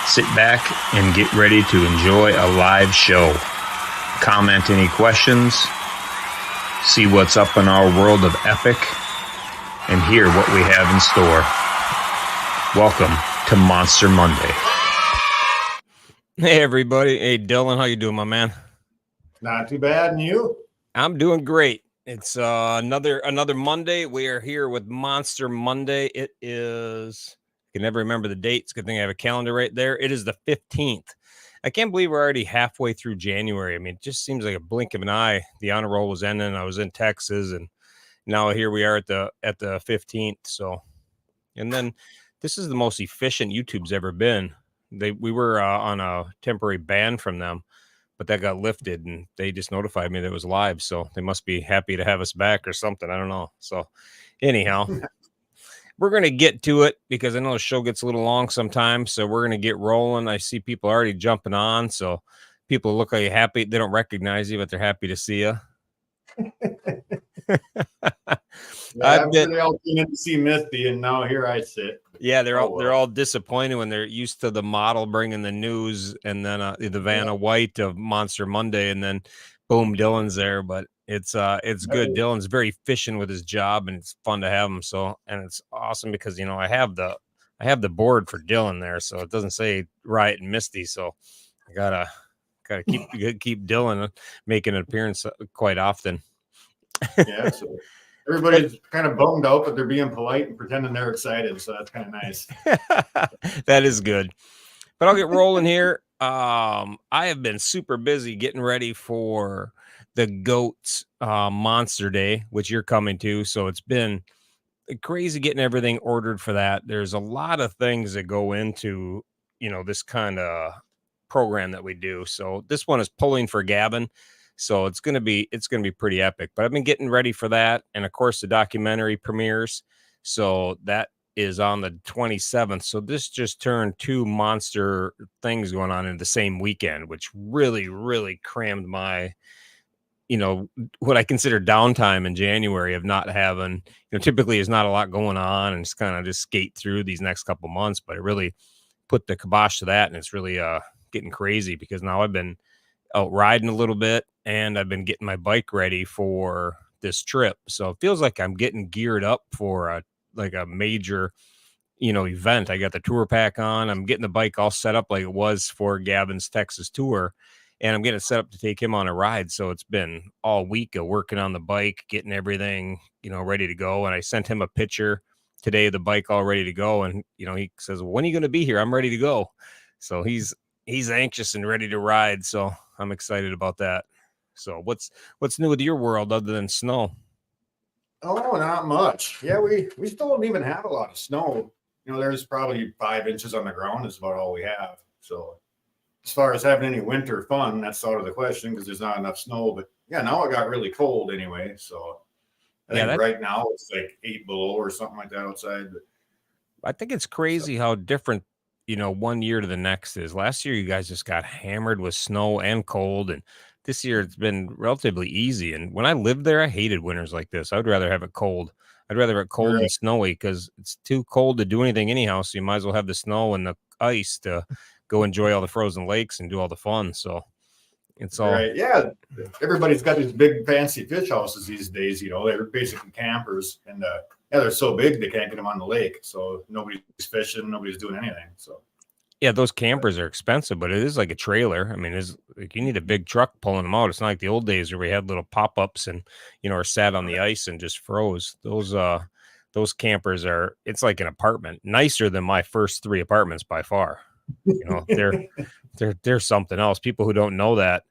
Sit back and get ready to enjoy a live show. Comment any questions, see what's up in our world of epic, and hear what we have in store. Welcome to Monster Monday. Hey everybody. Hey Dylan, how you doing, my man? Not too bad, and you? I'm doing great. It's another Monday. We are here with Monster Monday. It is, I can never remember the date. It's a good thing I have a calendar right there. It is the 15th. I can't believe we're already halfway through January. I mean, it just seems like a blink of an eye. The honor roll was ending. I was in Texas, and now here we are at the 15th. So, and then this is the most efficient YouTube's ever been. We were on a temporary ban from them, but that got lifted, and they just notified me that it was live. So they must be happy to have us back or something. I don't know. So anyhow, we're going to get to it because I know the show gets a little long sometimes. So we're going to get rolling. I see people already jumping on. So people look like happy. They don't recognize you, but they're happy to see you. I'm sure they all came in to see Misty, and now here I sit. Yeah, they're all disappointed when they're used to the model bringing the news, and then the Vanna White of Monster Monday, and then boom, Dylan's there. But it's good. Dylan's very efficient with his job, and it's fun to have him. So, and it's awesome because I have the board for Dylan there, so it doesn't say Riot and Misty. So I gotta keep Dylan making an appearance quite often. Yeah. So everybody's kind of bummed out, but they're being polite and pretending they're excited. So that's kind of nice. That is good. But I'll get rolling here. I have been super busy getting ready for the GOATS Monster Day, which you're coming to. So it's been crazy getting everything ordered for that. There's a lot of things that go into, this kind of program that we do. So this one is pulling for Gavin. So it's gonna be pretty epic. But I've been getting ready for that, and of course the documentary premieres. So that is on the 27th. So this just turned two monster things going on in the same weekend, which really, really crammed my, what I consider downtime in January of not having. Typically there's not a lot going on, and just kind of just skate through these next couple months. But it really put the kibosh to that, and it's really getting crazy because now I've been out riding a little bit, and I've been getting my bike ready for this trip. So it feels like I'm getting geared up for a major, event. I got the tour pack on. I'm getting the bike all set up like it was for Gavin's Texas tour, and I'm getting it set up to take him on a ride. So it's been all week of working on the bike, getting everything, ready to go. And I sent him a picture today of the bike all ready to go. And, he says, well, when are you going to be here? I'm ready to go. So he's anxious and ready to ride. So I'm excited about that. So what's new with your world other than snow? Oh, not much. Yeah, we still don't even have a lot of snow. There's probably 5 inches on the ground is about all we have. So as far as having any winter fun, that's out of the question because there's not enough snow. But yeah, now it got really cold anyway. So I think right now it's like 8 below or something like that outside. But I think it's crazy how different, one year to the next is. Last year, you guys just got hammered with snow and cold, and this year it's been relatively easy. And when I lived there, I hated winters like this. I would rather have it cold. I'd rather have it cold and snowy because it's too cold to do anything anyhow. So you might as well have the snow and the ice to go enjoy all the frozen lakes and do all the fun. So it's all right. Yeah, everybody's got these big fancy fish houses these days. They're basically campers, and they're so big they can't get them on the lake. So nobody's fishing, nobody's doing anything. So yeah, those campers are expensive, but it is like a trailer. I mean, it's like you need a big truck pulling them out. It's not like the old days where we had little pop-ups and or sat on the ice and just froze. Those campers it's like an apartment, nicer than my first 3 apartments by far. They're something else. People who don't know that,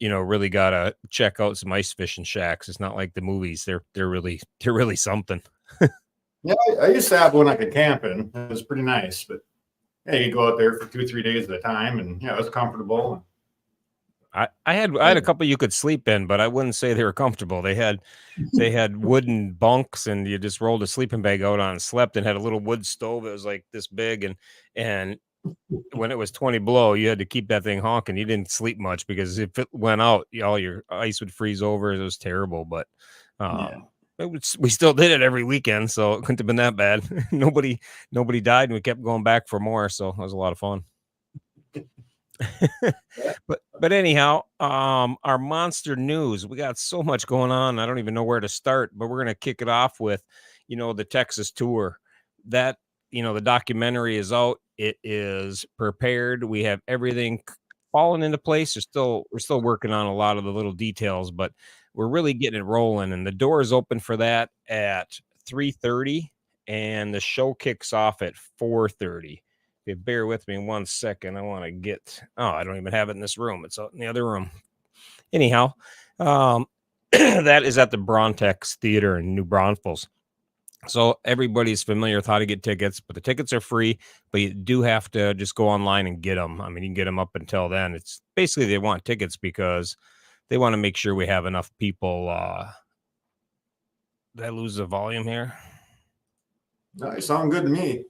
really gotta check out some ice fishing shacks. It's not like the movies. They're really something. Yeah, I used to have one I could camp in. It was pretty nice, but yeah, you go out there for 2-3 days at a time, and it was comfortable. I had a couple you could sleep in, but I wouldn't say they were comfortable. They had wooden bunks, and you just rolled a sleeping bag out on and slept, and had a little wood stove that was like this big, and when it was 20 below, you had to keep that thing honking. You didn't sleep much because if it went out, all your ice would freeze over. It was terrible, but we still did it every weekend, so it couldn't have been that bad. Nobody died, and we kept going back for more, so it was a lot of fun. But anyhow, our monster news, we got so much going on. I don't even know where to start, but we're gonna kick it off with, the Texas tour. That, the documentary is out. It is prepared. We have everything falling into place. We're still working on a lot of the little details, but we're really getting it rolling. And the door is open for that at 3:30, and the show kicks off at 4:30. If you bear with me 1 second, I want to get. Oh, I don't even have it in this room. It's out in the other room. Anyhow, that is at the Brontex Theater in New Braunfels. So everybody's familiar with how to get tickets, but the tickets are free. But you do have to just go online and get them. I mean, you can get them up until then. It's basically they want tickets because they want to make sure we have enough people. Did I lose the volume here? No, it sounds good to me.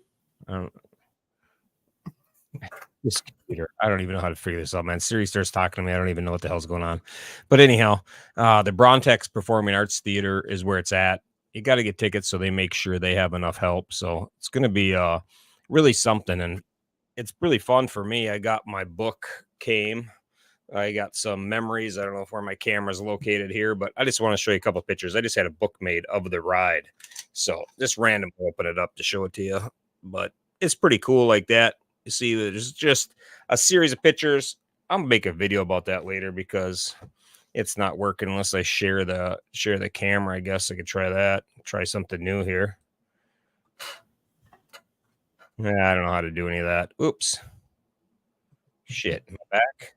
This computer, I don't even know how to figure this out, man. Siri starts talking to me. I don't even know what the hell's going on. But anyhow, the Brontex Performing Arts Theater is where it's at. You got to get tickets so they make sure they have enough help. So it's going to be really something. And it's really fun for me. I got my book came. I got some memories. I don't know where my camera's located here, but I just want to show you a couple of pictures. I just had a book made of the ride. So just randomly open it up to show it to you. But it's pretty cool like that. You see, there's just a series of pictures. I'm gonna make a video about that later because it's not working unless I share the camera. I guess I could try that. Try something new here. Yeah, I don't know how to do any of that. Oops. Shit, my back.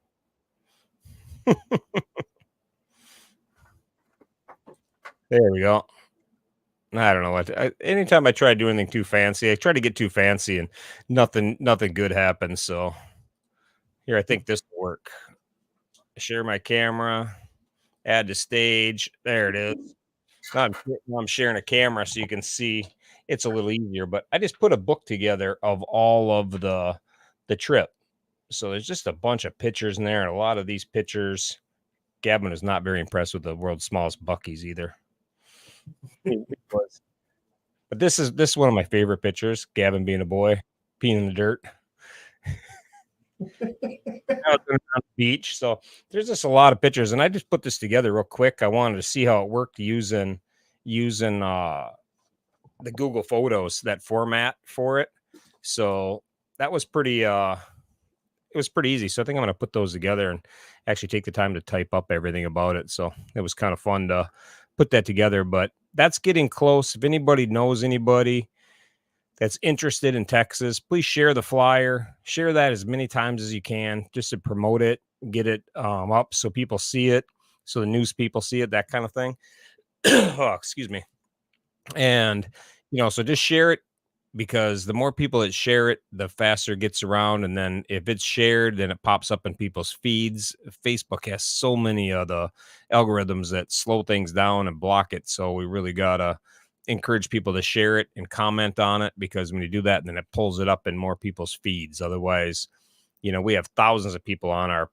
There we go. I don't know what. Anytime I try to do anything too fancy, I try to get too fancy, and nothing good happens. So here, I think this will work. Share my camera, add to stage. There it is. Now I'm sharing a camera so you can see. It's a little easier, but I just put a book together of all of the trip. So there's just a bunch of pictures in there, and a lot of these pictures. Gavin is not very impressed with the world's smallest Buc-ee's either. But this is one of my favorite pictures. Gavin being a boy, peeing in the dirt. Out on the beach. So there's just a lot of pictures, and I just put this together real quick. I wanted to see how it worked using the Google Photos, that format for it. So that was pretty it was pretty easy. So I think I'm going to put those together and actually take the time to type up everything about it. So it was kind of fun to put that together, but that's getting close. If anybody knows anybody that's interested in Texas, please share the flyer, share that as many times as you can just to promote it, get it up so people see it, so the news people see it, that kind of thing. Oh, excuse me. And, so just share it, because the more people that share it, the faster it gets around. And then if it's shared, then it pops up in people's feeds. Facebook has so many of the algorithms that slow things down and block it. So we really got to encourage people to share it and comment on it, because when you do that, then it pulls it up in more people's feeds. Otherwise, we have thousands of people on our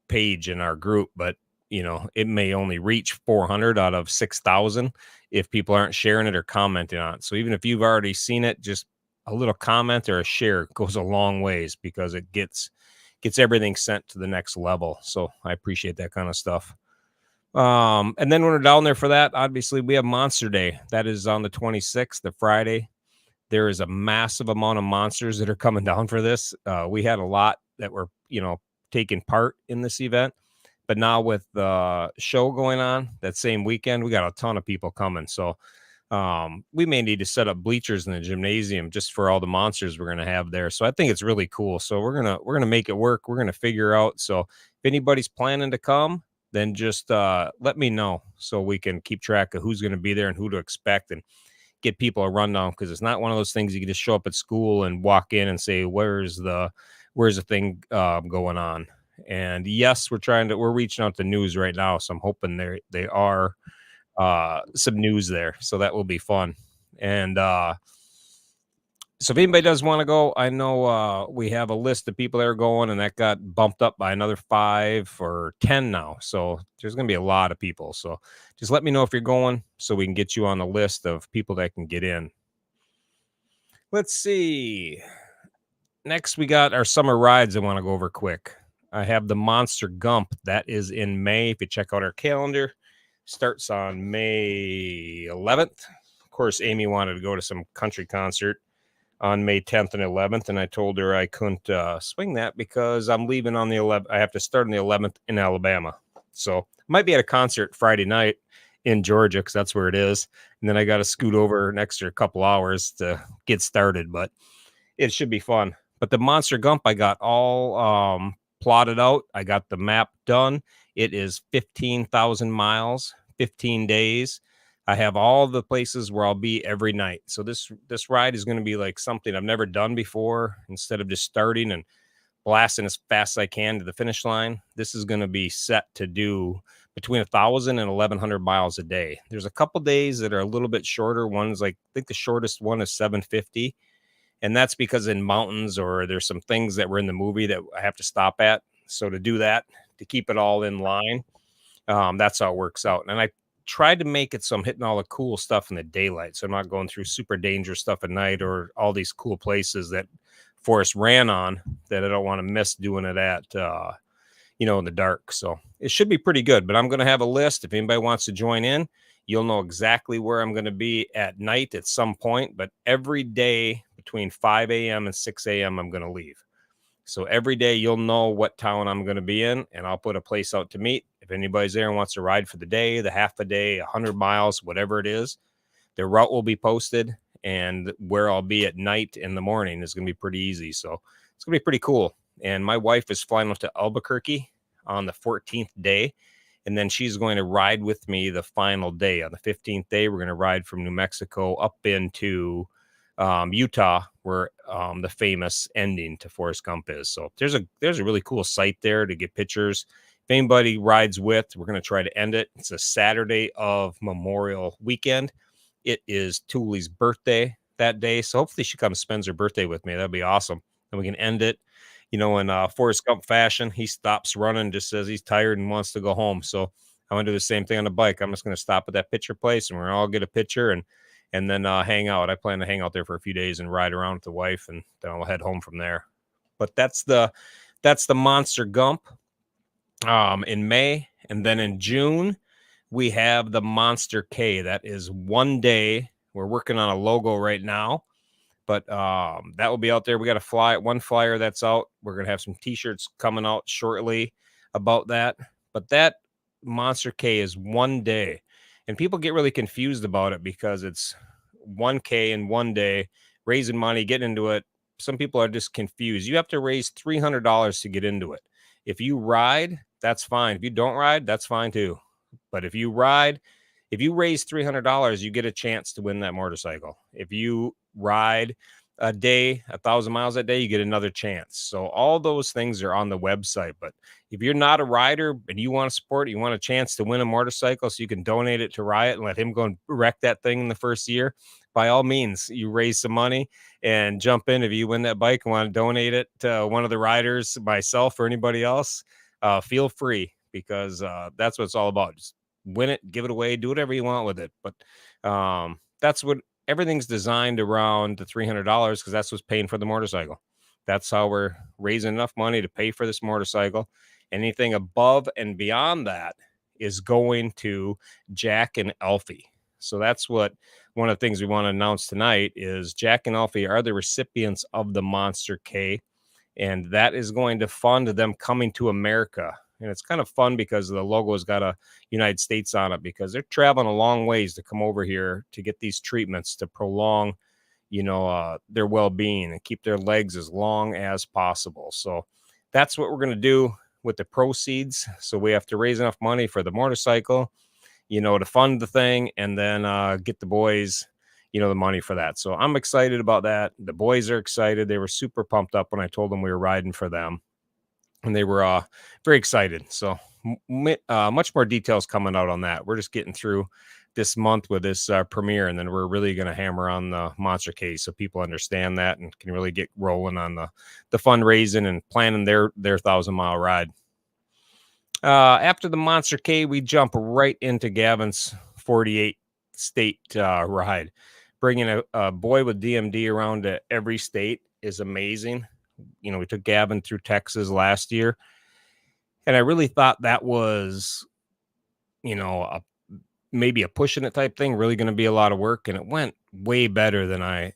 page in our group, but it may only reach 400 out of 6,000 if people aren't sharing it or commenting on it. So even if you've already seen it, just a little comment or a share goes a long ways, because it gets everything sent to the next level. So I appreciate that kind of stuff. And then when we're down there for that, obviously we have Monster Day. That is on the 26th, the Friday. There is a massive amount of monsters that are coming down for this. We had a lot that were, taking part in this event. But now with the show going on that same weekend, we got a ton of people coming. So we may need to set up bleachers in the gymnasium just for all the monsters we're going to have there. So I think it's really cool. So we're gonna make it work. We're gonna figure out. So if anybody's planning to come, then just let me know so we can keep track of who's going to be there and who to expect, and get people a rundown, because it's not one of those things you can just show up at school and walk in and say, where's the thing going on. And yes, we're reaching out to news right now. So I'm hoping they are some news there. So that will be fun. And so if anybody does want to go, I know we have a list of people that are going, and that got bumped up by another 5 or 10 now. So there's going to be a lot of people. So just let me know if you're going so we can get you on the list of people that can get in. Let's see. Next, we got our summer rides I want to go over quick. I have the Monster Gump. That is in May. If you check out our calendar, starts on May 11th. Of course, Amy wanted to go to some country concert on May 10th and 11th, and I told her I couldn't swing that because I'm leaving on the 11th. I have to start on the 11th in Alabama. So might be at a concert Friday night in Georgia because that's where it is. And then I got to scoot over an extra couple hours to get started, but it should be fun. But the Monster Gump, I got all plotted out. I got the map done. It is 15,000 miles, 15 days. I have all the places where I'll be every night. So this ride is going to be like something I've never done before. Instead of just starting and blasting as fast as I can to the finish line, this is going to be set to do between 1,000 and 1,100 miles a day. There's a couple days that are a little bit shorter. One's like, I think the shortest one is 750. And that's because in mountains or there's some things that were in the movie that I have to stop at. So to do that, to keep it all in line, that's how it works out. And I tried to make it so I'm hitting all the cool stuff in the daylight. So I'm not going through super dangerous stuff at night or all these cool places that Forrest ran on that I don't want to miss doing it at, in the dark. So it should be pretty good, but I'm going to have a list. If anybody wants to join in, you'll know exactly where I'm going to be at night at some point, but every day between 5 a.m. and 6 a.m. I'm going to leave. So every day you'll know what town I'm going to be in, and I'll put a place out to meet. If anybody's there and wants to ride for the day, the half a day, 100 miles, whatever it is, the route will be posted, and where I'll be at night in the morning is going to be pretty easy. So it's going to be pretty cool. And my wife is flying up to Albuquerque on the 14th day, and then she's going to ride with me the final day. On the 15th day, we're going to ride from New Mexico up into Utah, where the famous ending to Forrest Gump is. So there's a really cool site there to get pictures. If anybody rides with, we're going to try to end it. It's a Saturday of Memorial Weekend. It is Thule's birthday that day. So hopefully she comes spends her birthday with me. That'd be awesome. And we can end it, in Forrest Gump fashion. He stops running, just says he's tired and wants to go home. So I'm going to do the same thing on the bike. I'm just going to stop at that picture place and we're all get a picture and then hang out. I plan to hang out there for a few days and ride around with the wife, and then I'll head home from there. But that's the Monster Gump in May. And then in June, we have the Monster K. That is 1 day. We're working on a logo right now, but that will be out there. We got one flyer that's out. We're going to have some t-shirts coming out shortly about that. But that Monster K is 1 day. And people get really confused about it because it's 1K in 1 day, raising money, getting into it. Some people are just confused. You have to raise $300 to get into it. If you ride, that's fine. If you don't ride, that's fine too. But if you raise $300, you get a chance to win that motorcycle. If you ride a day, 1,000 miles a day, you get another chance. So all those things are on the website. But if you're not a rider and you want to support it, you want a chance to win a motorcycle so you can donate it to Riot and let him go and wreck that thing in the first year, by all means, you raise some money and jump in. If you win that bike and want to donate it to one of the riders, myself or anybody else, feel free, because that's what it's all about. Just win it, give it away, do whatever you want with it. But that's what everything's designed around, the $300, because that's what's paying for the motorcycle. That's how we're raising enough money to pay for this motorcycle. Anything above and beyond that is going to Jack and Alfie. So that's what one of the things we want to announce tonight is Jack and Alfie are the recipients of the Monster K, and that is going to fund them coming to America. And it's kind of fun because the logo has got a United States on it, because they're traveling a long ways to come over here to get these treatments to prolong, their well-being and keep their legs as long as possible. So that's what we're going to do with the proceeds. So we have to raise enough money for the motorcycle, to fund the thing, and then get the boys, the money for that. So I'm excited about that. The boys are excited. They were super pumped up when I told them we were riding for them. And they were very excited. So much more details coming out on that. We're just getting through this month with this premiere, and then we're really going to hammer on the Monster K so people understand that and can really get rolling on the fundraising and planning their 1,000-mile ride. After the Monster K, we jump right into Gavin's 48 state ride. Bringing a boy with DMD around to every state is amazing. We took Gavin through Texas last year, And I really thought that was, you know, maybe a pushing it type thing, really going to be a lot of work. And it went way better than I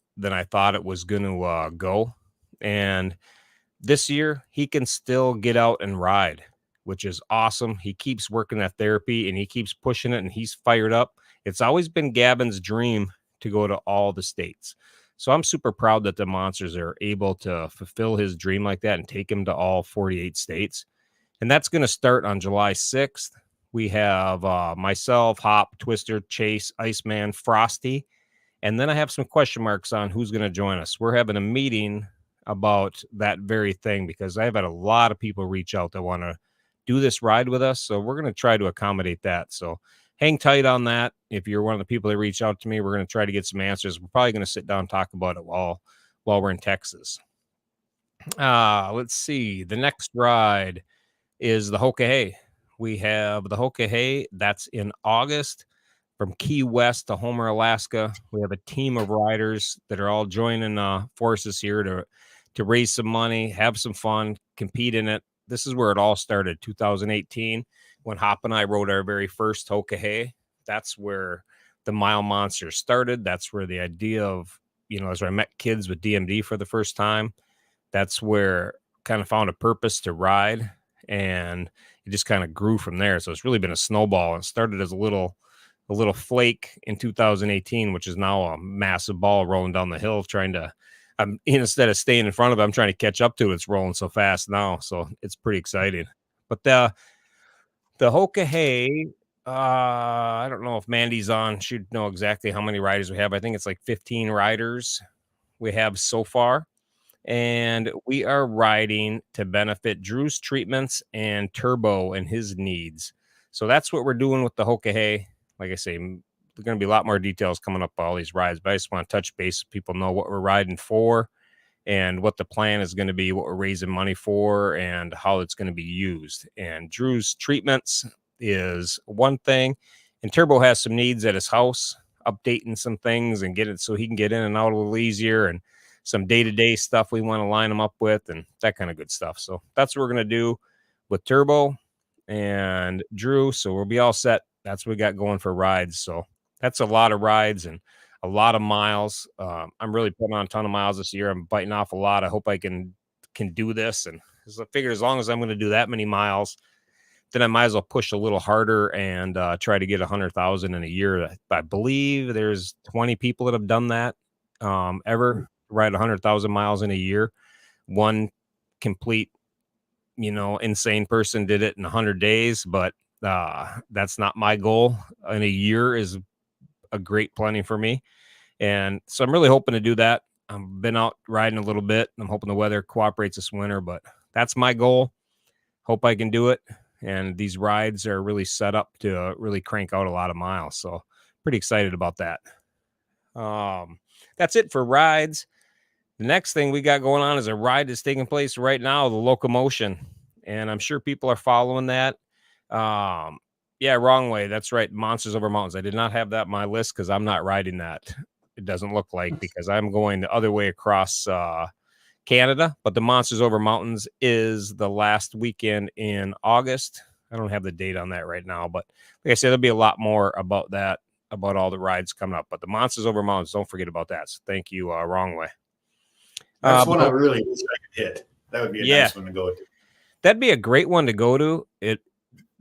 thought it was going to go. And this year he can still get out and ride, which is awesome. He keeps working that therapy and he keeps pushing it and he's fired up. It's always been Gavin's dream to go to all the states. So I'm super proud that the Monsters are able to fulfill his dream like that and take him to all 48 states. And that's going to start on July 6th. We have myself, Hop, Twister, Chase, Iceman, Frosty. And then I have some question marks on who's going to join us. We're having a meeting about that very thing because I've had a lot of people reach out that want to do this ride with us. So we're going to try to accommodate that. So hang tight on that. If you're one of the people that reach out to me, we're going to try to get some answers. We're probably going to sit down and talk about it while we're in Texas. Let's see. The next ride is the Hoka-Hey. We have the Hoka-Hey. That's in August from Key West to Homer, Alaska. We have a team of riders that are all joining forces here to raise some money, have some fun, compete in it. This is where it all started, 2018, when Hop and I rode our very first Hoka-Hey. That's where the Mile Monster started. That's where the idea of, that's where I met kids with DMD for the first time. That's where I kind of found a purpose to ride, and it just kind of grew from there. So it's really been a snowball, and started as a little flake in 2018, which is now a massive ball rolling down the hill, trying to, instead of staying in front of it, I'm trying to catch up to it. It's rolling so fast now. So it's pretty exciting. But the Hoka-Hey, I don't know if Mandy's on. She'd know exactly how many riders we have. I think it's like 15 riders we have so far. And we are riding to benefit Drew's treatments and Turbo and his needs. So that's what we're doing with the Hoka-Hey. Like I say, there's going to be a lot more details coming up by all these rides, but I just want to touch base so people know what we're riding for and what the plan is going to be, what we're raising money for, and how it's going to be used. And Drew's treatments is one thing, and Turbo has some needs at his house, updating some things and get it so he can get in and out a little easier, and some day-to-day stuff we want to line him up with and that kind of good stuff. So that's what we're going to do with Turbo and Drew. So we'll be all set. That's what we got going for rides. So that's a lot of rides and a lot of miles. I'm really putting on a ton of miles this year. I'm biting off a lot. I hope I can do this. And I figured as long as I'm going to do that many miles, then I might as well push a little harder and try to get 100,000 in a year. I believe there's 20 people that have done that ever, ride 100,000 miles in a year. One complete, insane person did it in 100 days, but that's not my goal. In a year is a great plenty for me. And so I'm really hoping to do that. I've been out riding a little bit. I'm hoping the weather cooperates this winter, but that's my goal. Hope I can do it. And these rides are really set up to really crank out a lot of miles. So pretty excited about that. That's it for rides. The next thing we got going on is a ride that's taking place right now, the Locomotion. And I'm sure people are following that. Yeah, wrong way. That's right. Monsters Over Mountains. I did not have that on my list because I'm not riding that. It doesn't look like, because I'm going the other way across Canada. But the Monsters Over Mountains is the last weekend in August. I don't have the date on that right now, but like I said, there'll be a lot more about that, about all the rides coming up. But the Monsters Over Mountains, don't forget about that. So thank you, Wrong Way. That's one I really wish I could hit. That would be a nice one to go to. That'd be a great one to go to.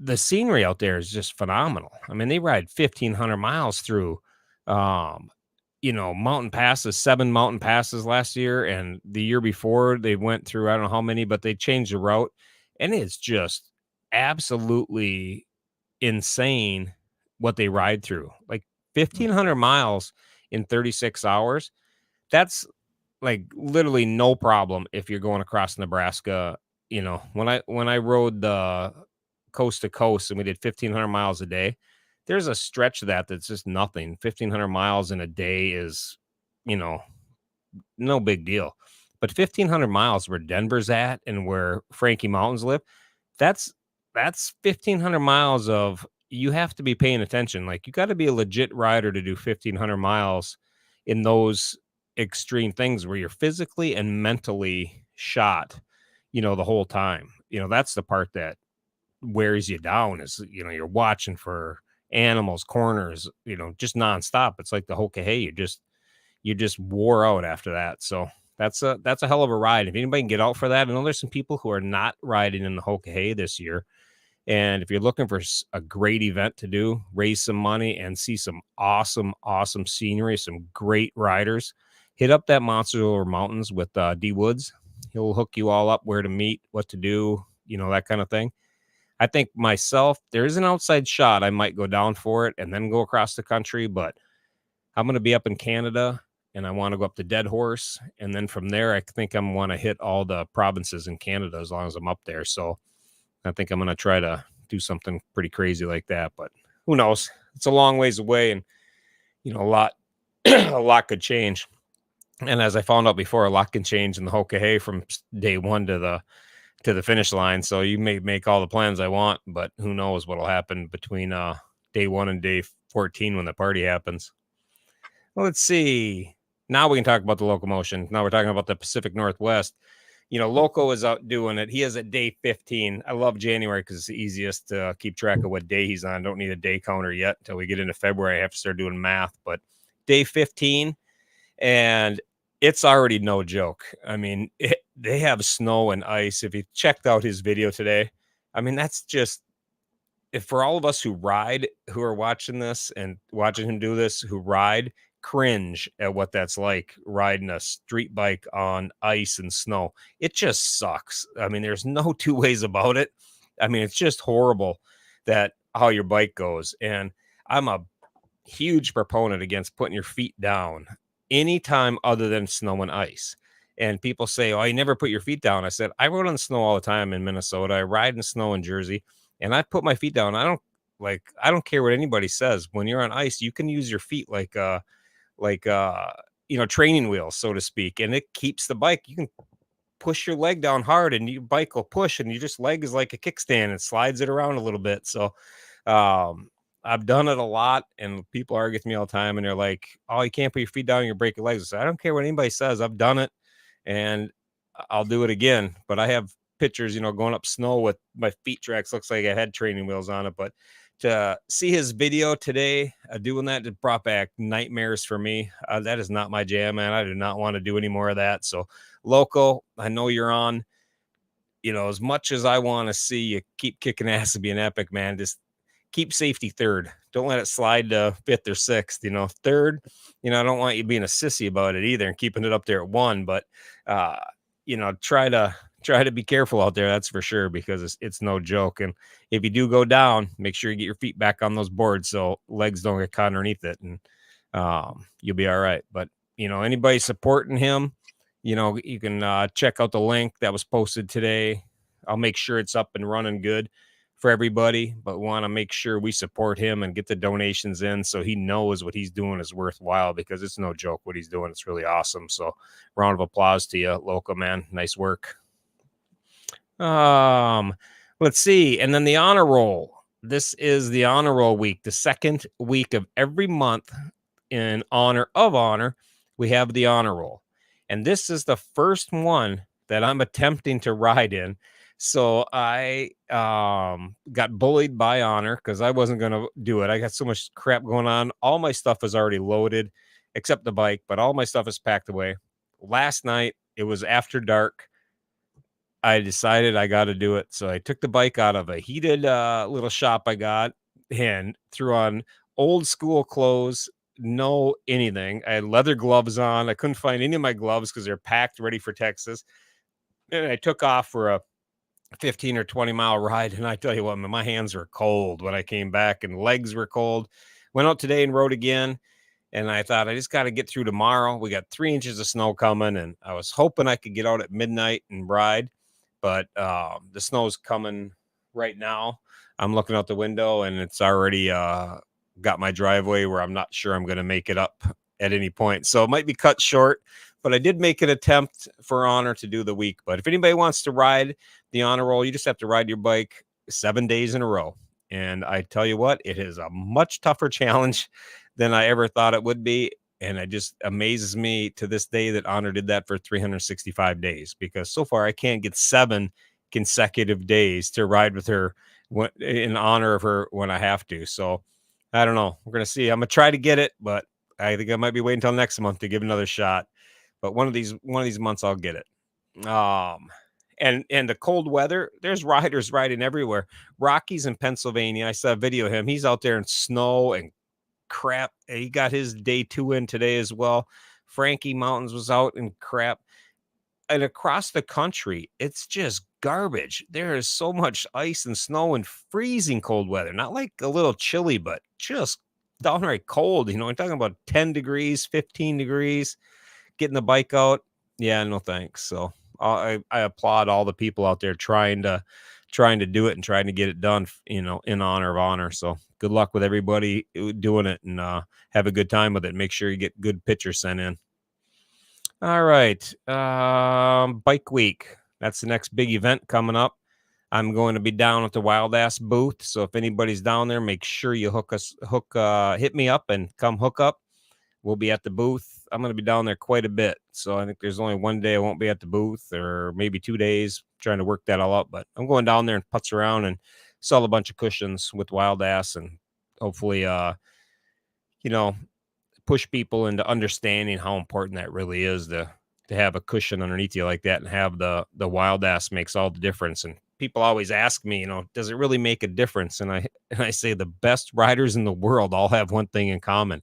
The scenery out there is just phenomenal. I mean, they ride 1,500 miles through, mountain passes, 7 mountain passes last year. And the year before they went through, I don't know how many, but they changed the route. And it's just absolutely insane what they ride through. Like 1,500 miles in 36 hours. That's like literally no problem if you're going across Nebraska. When I rode the coast to coast and we did 1,500 miles a day, there's a stretch of that's just nothing. 1,500 miles in a day is, no big deal. But 1,500 miles where Denver's at and where Frankie Mountains live, that's 1,500 miles of, you have to be paying attention. Like, you got to be a legit rider to do 1,500 miles in those extreme things where you're physically and mentally shot, the whole time. That's the part that wears you down is, you're watching for animals, corners, just nonstop. It's like the Hoka you just wore out after that. So that's a hell of a ride. If anybody can get out for that, I know there's some people who are not riding in the Hoka this year. And if you're looking for a great event to do, raise some money and see some awesome, awesome scenery, some great riders, hit up that Monsters Over Mountains with D Woods. He'll hook you all up where to meet, what to do, that kind of thing. I think myself, there is an outside shot. I might go down for it and then go across the country, but I'm going to be up in Canada and I want to go up to Dead Horse. And then from there, I think I'm want to hit all the provinces in Canada as long as I'm up there. So I think I'm going to try to do something pretty crazy like that, but who knows? It's a long ways away and, a lot, a lot could change. And as I found out before, a lot can change in the Hoka from day one to the finish line. So you may make all the plans I want, but who knows what'll happen between day 1 and day 14 when the party happens. Well, let's see. Now we can talk about the locomotion. Now we're talking about the Pacific Northwest. Loco is out doing it. He is at day 15. I love January because it's the easiest to keep track of what day he's on. Don't need a day counter yet until we get into February. I have to start doing math, but day 15, and it's already no joke. I mean, they have snow and ice. If you checked out his video today, I mean, that's just, if for all of us who ride, who are watching this and watching him do this, who ride, cringe at what that's like riding a street bike on ice and snow. It just sucks. I mean, there's no two ways about it. I mean, it's just horrible that how your bike goes. And I'm a huge proponent against putting your feet down anytime other than snow and ice. And people say, oh, you never put your feet down. I said, I rode on snow all the time in Minnesota. I ride in snow in Jersey, and I put my feet down. I don't care what anybody says. When you're on ice, you can use your feet like training wheels, so to speak, and it keeps the bike. You can push your leg down hard and your bike will push, and your just leg is like a kickstand. It slides it around a little bit. So I've done it a lot, and people argue with me all the time, and they're like, oh, you can't put your feet down and you break your legs. I said, I don't care what anybody says. I've done it and I'll do it again. But I have pictures, going up snow with my feet tracks. Looks like I had training wheels on it, but to see his video today doing that, it brought back nightmares for me. That is not my jam, man. I do not want to do any more of that. So Loco, I know you're on, as much as I want to see you keep kicking ass and be an epic, man, just keep safety third. Don't let it slide to 5th or 6th, third, I don't want you being a sissy about it either and keeping it up there at 1, but try to be careful out there. That's for sure, because it's no joke. And if you do go down, make sure you get your feet back on those boards so legs don't get caught underneath it, and you'll be all right. But anybody supporting him, you can check out the link that was posted today. I'll make sure it's up and running good for everybody, but we want to make sure we support him and get the donations in so he knows what he's doing is worthwhile, because it's no joke what he's doing. It's really awesome. So round of applause to you, Loco, man. Nice work. Let's see. And then the honor roll. This is the honor roll week, the second week of every month. In honor of honor, we have the honor roll. And this is the first one that I'm attempting to ride in. So I got bullied by Honor because I wasn't going to do it. I got so much crap going on. All my stuff is already loaded except the bike, but all my stuff is packed away. Last night, it was after dark. I decided I got to do it. So I took the bike out of a heated little shop I got and threw on old school clothes, no anything. I had leather gloves on. I couldn't find any of my gloves because they're packed ready for Texas. And I took off for a 15 or 20 mile ride. And I tell you what, my hands were cold when I came back and legs were cold. Went out today and rode again. And I thought I just got to get through tomorrow. We got 3 inches of snow coming, and I was hoping I could get out at midnight and ride. But the snow's coming right now. I'm looking out the window, and it's already got my driveway where I'm not sure I'm going to make it up at any point. So it might be cut short, but I did make an attempt for Honor to do the week. But if anybody wants to ride the Honor Roll, you just have to ride your bike 7 days in a row. And I tell you what, it is a much tougher challenge than I ever thought it would be. And it just amazes me to this day that Honor did that for 365 days, because so far I can't get 7 consecutive days to ride with her in honor of her when I have to. So I don't know. We're going to see. I'm going to try to get it, but I think I might be waiting until next month to give another shot. But one of these months I'll get it. And the cold weather, there's riders riding everywhere. Rocky's in Pennsylvania. I saw a video of him. He's out there in snow and crap. He got his day 2 in today as well. Frankie Mountains was out in crap. And across the country, it's just garbage. There is so much ice and snow and freezing cold weather. Not like a little chilly, but just downright cold. You know, I'm talking about 10 degrees, 15 degrees, getting the bike out. Yeah, no thanks. So I applaud all the people out there trying to do it and trying to get it done, you know, in honor of honor. So good luck with everybody doing it, and have a good time with it. Make sure you get good pictures sent in. All right. Bike week. That's the next big event coming up. I'm going to be down at the Wild Ass booth. So if anybody's down there, make sure you hit me up and come hook up. We'll be at the booth. I'm going to be down there quite a bit. So I think there's only one day I won't be at the booth, or maybe 2 days, trying to work that all out. But I'm going down there and putz around and sell a bunch of cushions with Wild Ass, and hopefully, you know, push people into understanding how important that really is to have a cushion underneath you like that, and have the Wild Ass makes all the difference. And people always ask me, you know, does it really make a difference? And I say the best riders in the world all have one thing in common.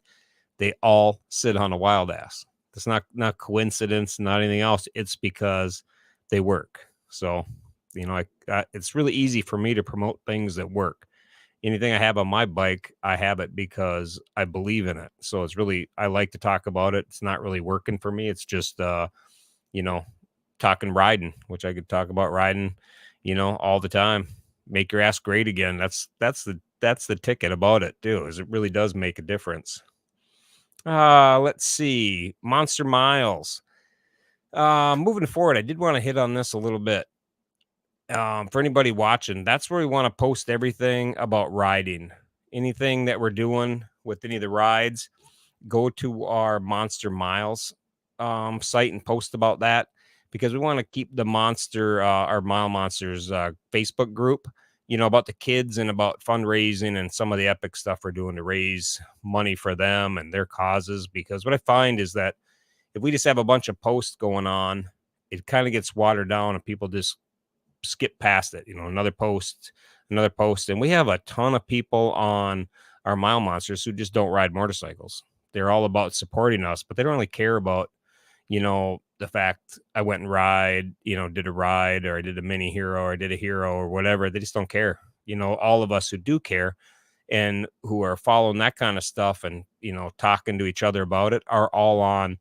They all sit on a Wild Ass. It's not coincidence, not anything else. It's because they work. So, you know, it's really easy for me to promote things that work. Anything I have on my bike, I have it because I believe in it. So it's really, I like to talk about it. It's not really working for me. It's just, you know, talking riding, which I could talk about riding, you know, all the time. Make your ass great again. That's the ticket about it too, is it really does make a difference. Let's see. Monster Miles. Moving forward, I did want to hit on this a little bit. For anybody watching, that's where we want to post everything about riding. Anything that we're doing with any of the rides, go to our Monster Miles site and post about that, because we want to keep the our Mile Monsters Facebook group, you know, about the kids and about fundraising and some of the epic stuff we're doing to raise money for them and their causes. Because what I find is that if we just have a bunch of posts going on, it kind of gets watered down and people just skip past it. You know, another post. And we have a ton of people on our Mile Monsters who just don't ride motorcycles. They're all about supporting us, but they don't really care about, you know, the fact I went and did a ride, or I did a mini hero, or I did a hero, or whatever. They just don't care. You know, all of us who do care and who are following that kind of stuff and, you know, talking to each other about it are all on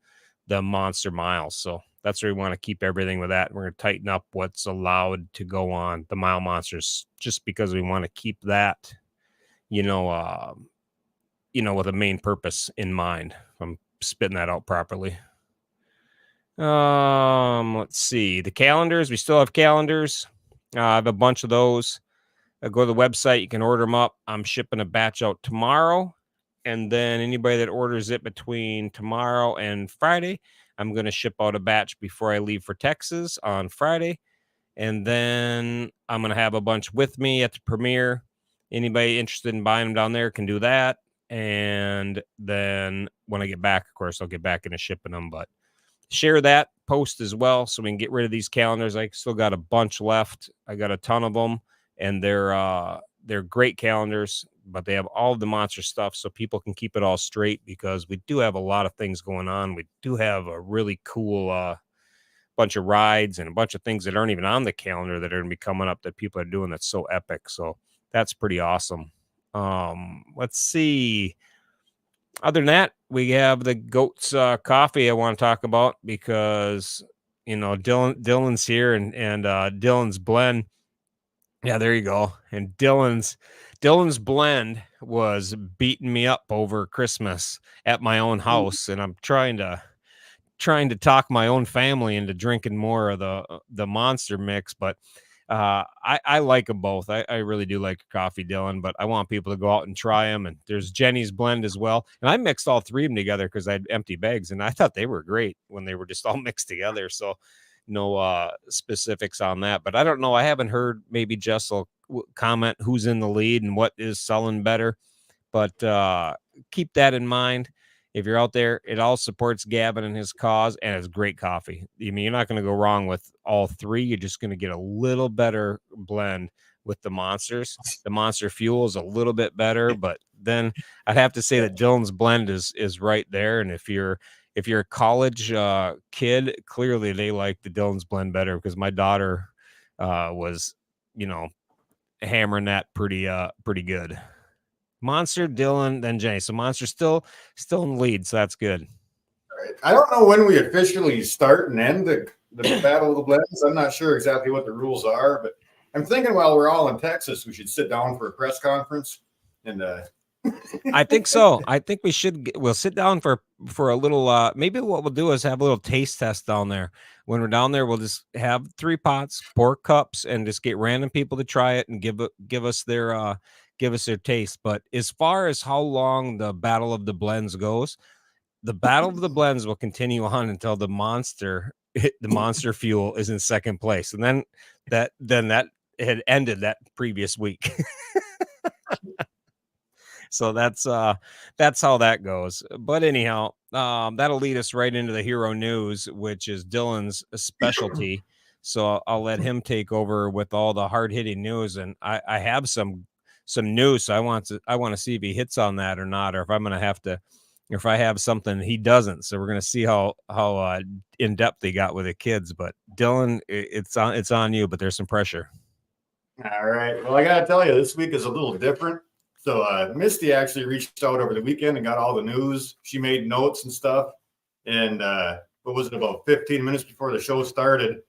the Monster Miles. So that's where we want to keep everything with that. We're going to tighten up what's allowed to go on the Mile Monsters, just because we want to keep that, with a main purpose in mind. If I'm spitting that out properly. Let's see. The calendars. We still have calendars. I have a bunch of those. Go to the website. You can order them up. I'm shipping a batch out tomorrow. And then anybody that orders it between tomorrow and Friday, I'm going to ship out a batch before I leave for Texas on Friday. And then I'm going to have a bunch with me at the premiere. Anybody interested in buying them down there can do that. And then when I get back, of course, I'll get back into shipping them. But share that post as well so we can get rid of these calendars. I still got a bunch left. I got a ton of them, and they're great calendars, but they have all of the monster stuff so people can keep it all straight, because we do have a lot of things going on. We do have a really cool bunch of rides and a bunch of things that aren't even on the calendar that are going to be coming up that people are doing that's so epic. So that's pretty awesome. Let's see. Other than that, we have the Goats coffee I want to talk about, because, Dylan's here and Dylan's blend. Yeah, there you go. And Dylan's blend was beating me up over Christmas at my own house, and I'm trying to talk my own family into drinking more of the Monster mix, but I like them both. I really do like coffee, Dylan, but I want people to go out and try them. And there's Jenny's blend as well. And I mixed all three of them together because I had empty bags, and I thought they were great when they were just all mixed together. So specifics on that. But I don't know. I haven't heard. Maybe Jess will comment who's in the lead and what is selling better. But keep that in mind. If you're out there, it all supports Gavin and his cause, and it's great coffee. I mean, you're not going to go wrong with all three. You're just going to get a little better blend with the Monsters. The Monster Fuel is a little bit better, but then I'd have to say that Dylan's blend is right there. And if you're a college kid, clearly they like the Dylan's blend better, because my daughter was, hammering that pretty good. Monster, Dylan, then Jay. So Monster still in the lead, so that's good. All right. I don't know when we officially start and end the Battle of the Blends. I'm not sure exactly what the rules are, but I'm thinking while we're all in Texas, we should sit down for a press conference. And I think so. I think we'll sit down for a little, maybe what we'll do is have a little taste test down there. When we're down there, we'll just have 3 pots, pour cups, and just get random people to try it and give us their taste. But as far as how long the Battle of the Blends goes, the Battle of the Blends will continue on until the Monster Fuel is in second place. And then that had ended that previous week. So that's how that goes. But anyhow, that'll lead us right into the hero news, which is Dylan's specialty. So I'll let him take over with all the hard hitting news. And I have some news. So I want to see if he hits on that or not, or if I'm going to have to, if I have something he doesn't. So we're going to see how in depth they got with the kids. But Dylan, it's on you, but there's some pressure. All right. Well, I got to tell you, this week is a little different. So Misty actually reached out over the weekend and got all the news. She made notes and stuff. And what was it, about 15 minutes before the show started,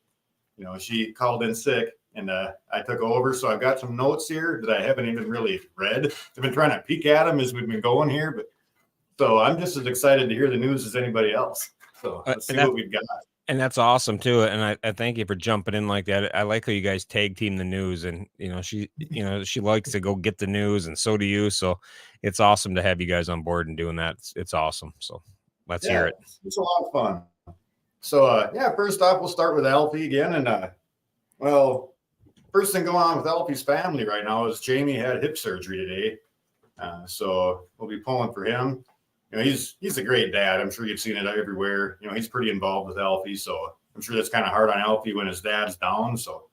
she called in sick, and I took over. So I've got some notes here that I haven't even really read. I've been trying to peek at them as we've been going here. But so I'm just as excited to hear the news as anybody else. So let's see what we've got. And that's awesome too. And I thank you for jumping in like that. I like how you guys tag team the news, and she likes to go get the news, and so do you. So it's awesome to have you guys on board and doing that. It's awesome. So let's hear it. It's a lot of fun. So first off, we'll start with Alfie again. And first thing going on with Alfie's family right now is Jamie had hip surgery today. So we'll be pulling for him. He's a great dad. I'm sure you've seen it everywhere. He's pretty involved with Alfie, so I'm sure that's kind of hard on Alfie when his dad's down. So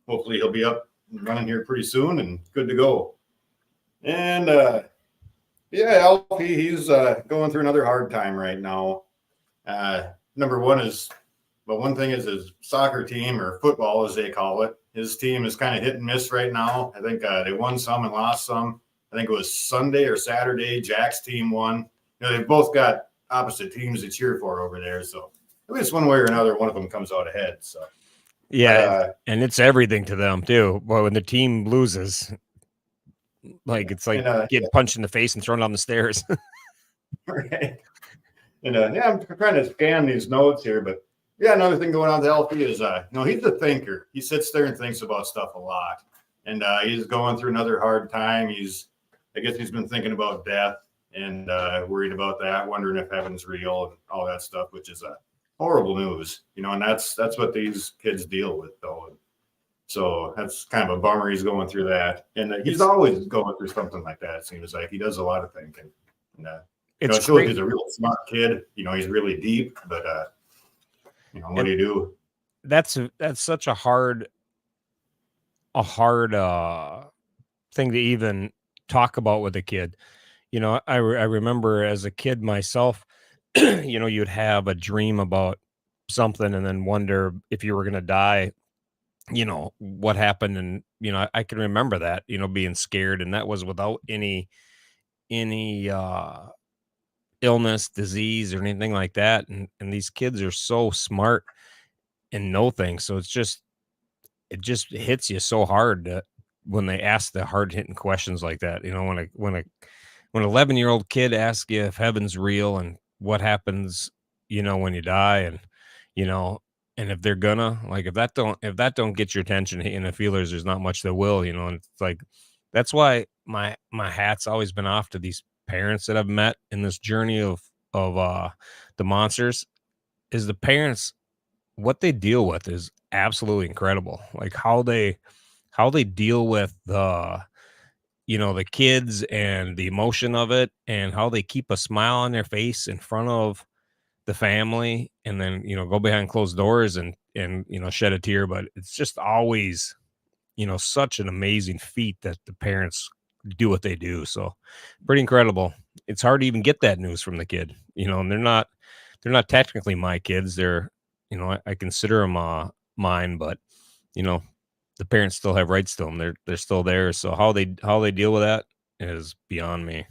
hopefully he'll be up and running here pretty soon and good to go. And Alfie, he's going through another hard time right now. One thing is his soccer team, or football as they call it. His team is kind of hit and miss right now. I think they won some and lost some. I think it was Sunday or Saturday. Jack's team won. They've both got opposite teams to cheer for over there. So at least one way or another, one of them comes out ahead. So yeah, and it's everything to them too. Well, when the team loses, it's like getting punched in the face and thrown down the stairs. Right. And I'm trying to scan these notes here, but another thing going on with Alfie is he's a thinker. He sits there and thinks about stuff a lot, and he's going through another hard time. I guess he's been thinking about death. And worried about that, wondering if heaven's real and all that stuff, which is horrible news, and that's what these kids deal with, though. And so that's kind of a bummer. He's going through that, and he's always going through something like that. It seems like he does a lot of thinking. And it shows he's a real smart kid. He's really deep, but what do you do? That's such a hard thing to even talk about with a kid. I remember as a kid myself, you'd have a dream about something and then wonder if you were going to die, what happened. And, I can remember that, being scared, and that was without any illness, disease, or anything like that. And these kids are so smart and know things. So it just hits you so hard when they ask the hard hitting questions like that. When an 11-year-old kid asks you if heaven's real and what happens, when you die, and and if they're gonna, if that don't get your attention and the feelers, there's not much that will, and it's like, that's why my hat's always been off to these parents that I've met in this journey of the Monsters. Is the parents what they deal with is absolutely incredible. Like how they deal with the the kids and the emotion of it and how they keep a smile on their face in front of the family and then go behind closed doors and shed a tear, but it's just always such an amazing feat that the parents do what they do. So pretty incredible. It's hard to even get that news from the kid, and they're not technically my kids. They're, I consider them mine, but you know, the parents still have rights to them. They're still there. So how they deal with that is beyond me.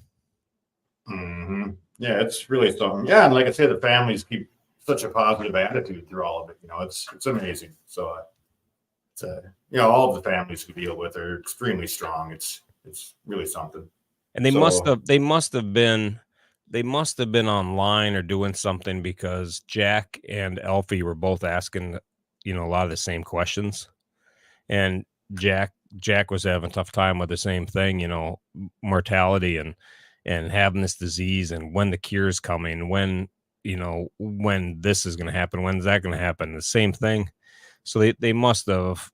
Hmm. Yeah, it's really something. Yeah, and like I said, the families keep such a positive attitude through all of it. It's amazing. So it's all of the families we deal with are extremely strong. It's really something. And they must So have they must have been online or doing something because Jack and Elfie were both asking, a lot of the same questions. And Jack was having a tough time with the same thing, mortality and having this disease and when the cure is coming, when this is going to happen, when's that going to happen? The same thing. So they must have,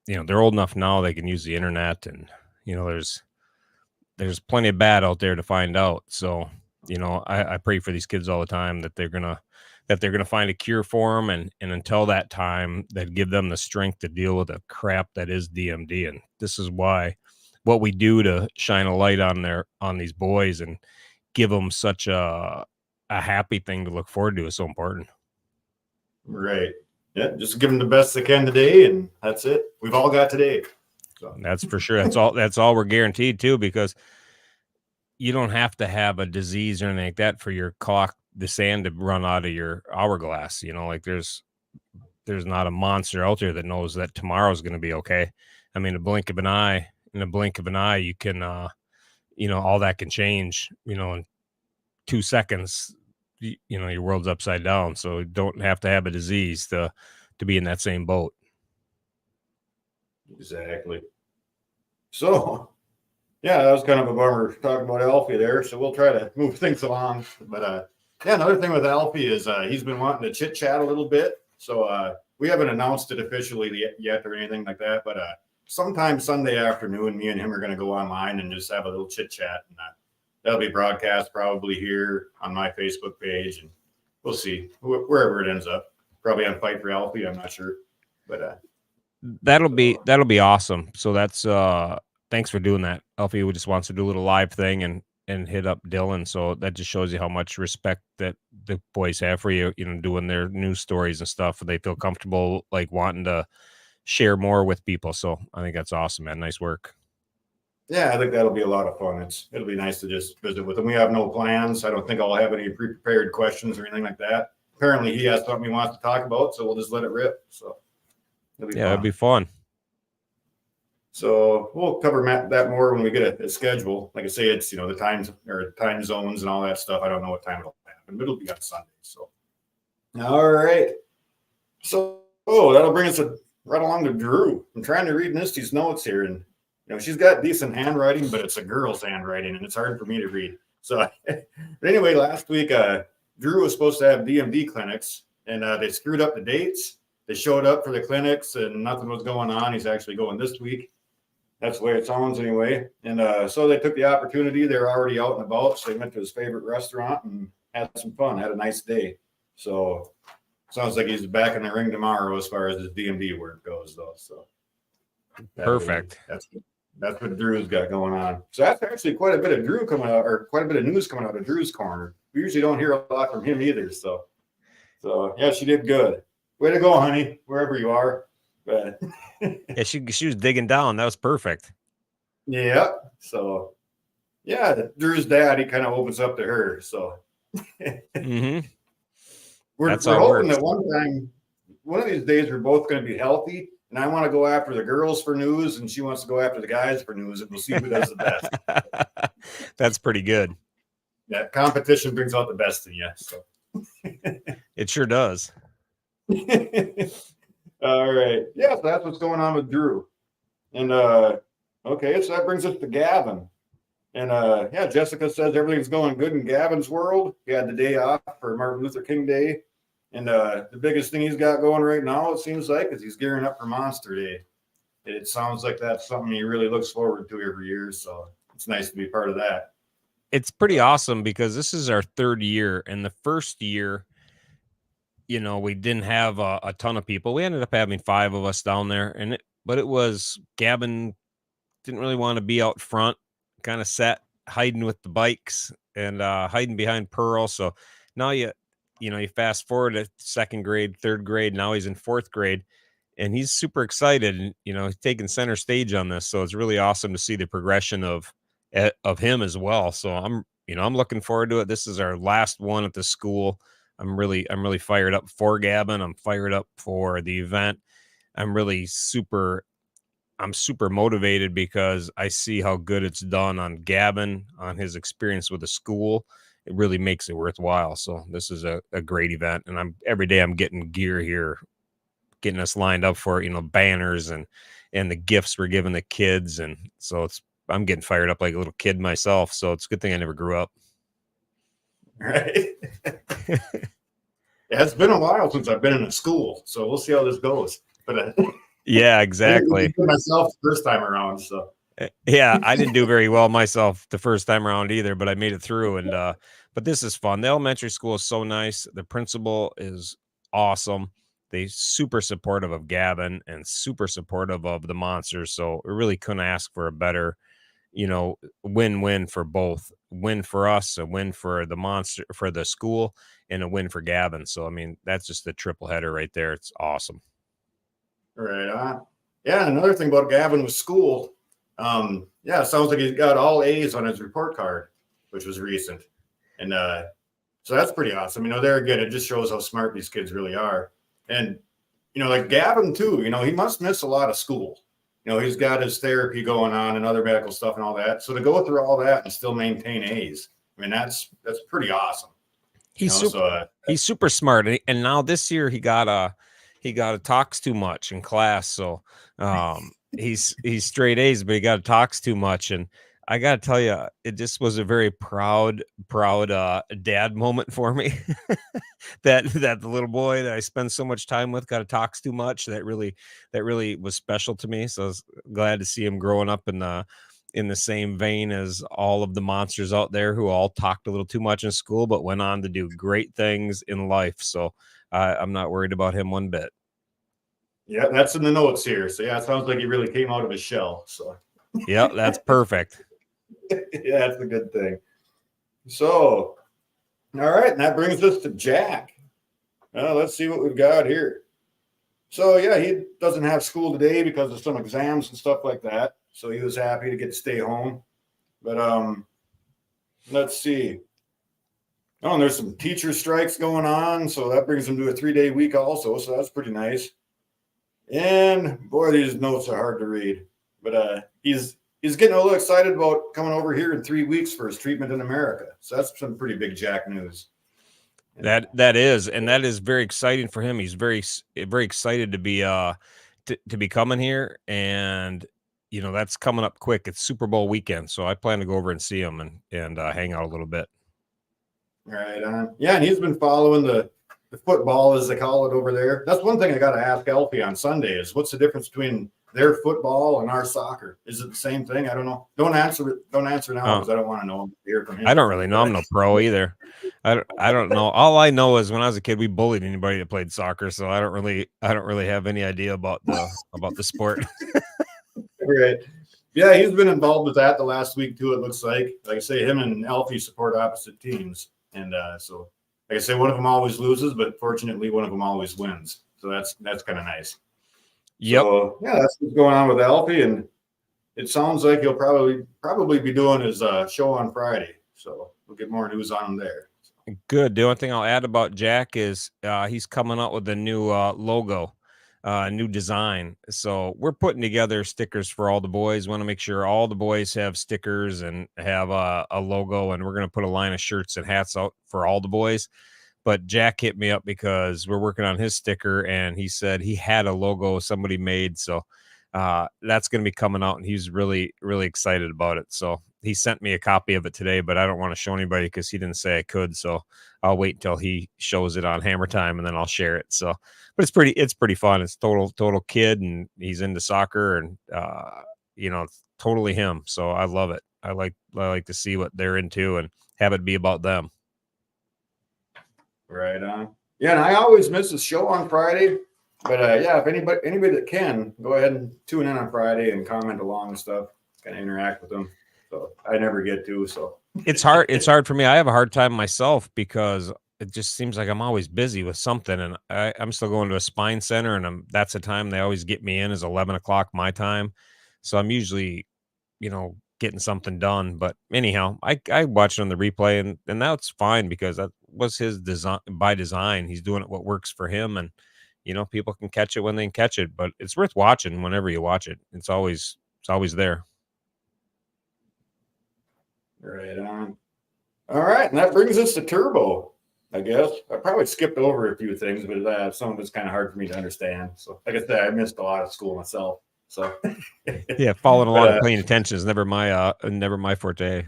they're old enough now they can use the internet and there's plenty of bad out there to find out. So, I pray for these kids all the time that they're gonna find a cure for them, and until that time, that give them the strength to deal with the crap that is DMD. And this is why what we do to shine a light on these boys and give them such a happy thing to look forward to is so important. right. Yeah, just give them the best they can today, and that's it. We've all got today. So That's for sure. That's all we're guaranteed too, because you don't have to have a disease or anything like that for your clock, the sand to run out of your hourglass. Like there's not a monster out there that knows that tomorrow's going to be okay. I mean, in a blink of an eye, you can, all that can change, in 2 seconds, your world's upside down. So you don't have to have a disease to be in that same boat. exactly. So yeah, that was kind of a bummer talking about Alfie there. So we'll try to move things along. But yeah, another thing with Alfie is he's been wanting to chit chat a little bit. So we haven't announced it officially yet or anything like that. But sometime Sunday afternoon, me and him are going to go online and just have a little chit chat. And that'll be broadcast probably here on my Facebook page. And we'll see wherever it ends up. Probably on Fight for Alfie. I'm not sure. But that'll be awesome. So that's thanks for doing that. Alfie just wants to do a little live thing and hit up Dylan. So that just shows you how much respect that the boys have for you, doing their news stories and stuff. They feel comfortable like wanting to share more with people. So I think that's awesome, man. Nice work. yeah, I think that'll be a lot of fun. It'll be nice to just visit with him. We have no plans. I don't think I'll have any pre-prepared questions or anything like that. Apparently he has something he wants to talk about, so we'll just let it rip. So It'd be fun. So we'll cover that more when we get a schedule. Like I say, it's the times or time zones and all that stuff. I don't know what time it'll happen, but it'll be on Sunday. So all right. So that'll bring us right along to Drew. I'm trying to read Misty's notes here, and she's got decent handwriting, but it's a girl's handwriting, and it's hard for me to read. So but anyway, last week Drew was supposed to have DMD clinics, and they screwed up the dates. They showed up for the clinics and nothing was going on. He's actually going this week. That's the way it sounds anyway. And so they took the opportunity. They were already out and about. So they went to his favorite restaurant and had some fun, had a nice day. So sounds like he's back in the ring tomorrow as far as his DMD work goes, though. So perfect. That's what Drew's got going on. So that's actually quite a bit of Drew coming out, or quite a bit of news coming out of Drew's corner. We usually don't hear a lot from him either. So yeah, she did good. Way to go, honey, wherever you are. But yeah, she was digging down. That was perfect. Yeah. So yeah, Drew's dad, he kind of opens up to her. So mm-hmm. we're hoping that one of these days, we're both going to be healthy. And I want to go after the girls for news, and she wants to go after the guys for news, and we'll see who does the best. That's pretty good. Yeah, competition brings out the best in you. So it sure does. All right. Yeah, so that's what's going on with Drew. And okay, so that brings us to Gavin. And yeah, Jessica says everything's going good in Gavin's world. He had the day off for Martin Luther King Day. And the biggest thing he's got going right now, it seems like, is he's gearing up for Monster Day. It sounds like that's something he really looks forward to every year. So it's nice to be part of that. It's pretty awesome because this is our third year, and the first year, we didn't have a ton of people. We ended up having 5 of us down there, but it was Gavin didn't really want to be out front, kind of sat hiding with the bikes and hiding behind Pearl. So now you fast forward to 2nd grade, 3rd grade. Now he's in 4th grade, and he's super excited. And he's taking center stage on this. So it's really awesome to see the progression of him as well. So I'm looking forward to it. This is our last one at the school. I'm really fired up for Gavin. I'm fired up for the event. I'm super motivated because I see how good it's done on Gavin, on his experience with the school. It really makes it worthwhile. So this is a great event, and every day I'm getting gear here, getting us lined up for banners and the gifts we're giving the kids, and so I'm getting fired up like a little kid myself. So it's a good thing I never grew up. Right. Yeah, it's been a while since I've been in a school, so we'll see how this goes. But yeah, exactly. I didn't do myself the first time around, so yeah, I didn't do very well myself the first time around either, but I made it through. And but this is fun. The elementary school is so nice. The principal is awesome. They super supportive of Gavin and super supportive of the Monsters. So we really couldn't ask for a better, win-win for both. Win for us, a win for the Monster, for the school, and a win for Gavin. So I mean, that's just the triple header right there. It's awesome. Right on. Yeah, another thing about Gavin with school, it sounds like he's got all A's on his report card, which was recent. And so that's pretty awesome. They're good. It just shows how smart these kids really are. And, like Gavin too, he must miss a lot of school. He's got his therapy going on and other medical stuff and all that. So to go through all that and still maintain A's, that's pretty awesome. He's super smart. And now this year he got a talks too much in class. So he's straight A's, but he got a talks too much. And I got to tell you, it just was a very proud dad moment for me that the little boy that I spend so much time with got a talks too much. That really was special to me. So I was glad to see him growing up in the same vein as all of the monsters out there who all talked a little too much in school, but went on to do great things in life. So I'm not worried about him one bit. Yeah, that's in the notes here. So yeah, it sounds like he really came out of his shell. So yeah, that's perfect. Yeah, that's a good thing. So, all right, and that brings us to Jack. Let's see what we've got here. So yeah, he doesn't have school today because of some exams and stuff like that. So he was happy to get to stay home. But let's see. Oh, and there's some teacher strikes going on, so that brings him to a 3-day week also. So that's pretty nice. And boy, these notes are hard to read. But he's getting a little excited about coming over here in 3 weeks for his treatment in America. So that's some pretty big Jack news. That is, and that is very exciting for him. He's very excited to be to be coming here, and that's coming up quick. It's Super Bowl weekend, so I plan to go over and see him and hang out a little bit. Right on. Yeah, and he's been following the football, as they call it over there. That's one thing I got to ask Elfie on Sunday is what's the difference between their football and our soccer? Is it the same thing? I don't know. Don't answer now because I don't want to know. Hear from him. I don't really know. I'm no pro either. I don't know. All I know is when I was a kid, we bullied anybody that played soccer. So I don't really have any idea about the sport. Right. Yeah, he's been involved with that the last week too. It looks like I say, him and Elfie support opposite teams, and so like I say, one of them always loses, but fortunately, one of them always wins. So that's kind of nice. Yep. So, yeah, that's what's going on with Elfie, and it sounds like he'll probably be doing his show on Friday. So we'll get more news on him there. Good. The only thing I'll add about Jack is he's coming out with a new logo, new design. So we're putting together stickers for all the boys. Want to make sure all the boys have stickers and have a logo, and we're going to put a line of shirts and hats out for all the boys. But Jack hit me up because we're working on his sticker, and he said he had a logo somebody made. So That's going to be coming out, and he's really, really excited about it. So he sent me a copy of it today, but I don't want to show anybody because he didn't say I could. So I'll wait until he shows it on Hammer Time, and then I'll share it. So, but it's pretty fun. It's total kid, and he's into soccer, and it's totally him. So I love it. I like to see what they're into and have it be about them. Right on. Yeah, and I always miss the show on Friday. But if anybody that can, go ahead and tune in on Friday and comment along and stuff, kind of interact with them. So I never get to. So it's hard. It's hard for me. I have a hard time myself because it just seems like I'm always busy with something, and I'm still going to a spine center, and that's the time they always get me in is 11 o'clock my time. So I'm usually, getting something done. But anyhow, I watch it on the replay, and that's fine because that was his by design. He's doing it what works for him, and people can catch it when they can catch it. But it's worth watching whenever you watch it. It's always there. Right on. All right, and that brings us to Turbo. I guess I probably skipped over a few things, but some of it's kind of hard for me to understand. So, like I said, I missed a lot of school myself. So, yeah, following along and paying attention is never my forte.